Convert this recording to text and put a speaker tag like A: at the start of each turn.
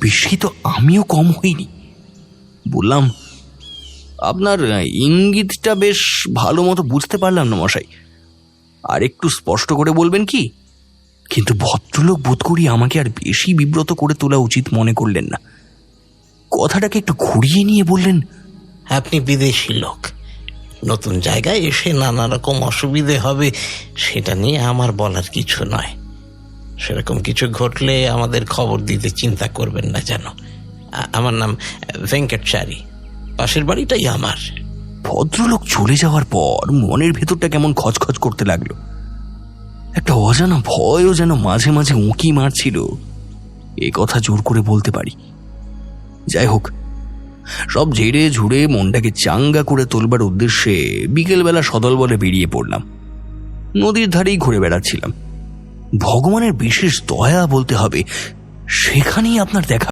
A: বেশি তো আমিও কম হইনি। বললাম, আপনার ইঙ্গিতটা বেশ ভালো মতো বুঝতে পারলাম না মশাই, আর একটু স্পষ্ট করে বলবেন কি? কিন্তু ভদ্রলোক বোধ করি আমাকে আর বেশি বিব্রত করে তোলা উচিত মনে করলেন না। কথাটাকে একটু ঘুরিয়ে নিয়ে বললেন,
B: আপনি বিদেশি লোক, নতুন জায়গায় এসে নানা রকম অসুবিধে হবে সেটা নিয়ে আমার বলার কিছু নয়। সেরকম কিছু ঘটলে আমাদের খবর দিতে চিন্তা করবেন না যেন। আমার নাম ভেঙ্কটচারী, পাশের বাড়িটাই আমার।
A: ভদ্রলোক চলে যাওয়ার পর মনের ভেতরটা কেমন খচখচ করতে লাগলো। একটা অজানা ভয়ও যেন মাঝে মাঝে উঁকি মারছিল, এ কথা জোর করে বলতে পারি। যাই হোক, সব ঝেড়ে ঝুড়ে মনটাকে চাঙ্গা করে তোলবার উদ্দেশ্যে বিকেলবেলা সদল বলে বেরিয়ে পড়লাম। নদীর ধারেই ঘুরে বেড়াচ্ছিলাম। ভগবানের বিশেষ দয়া বলতে হবে, সেখানেই আপনার দেখা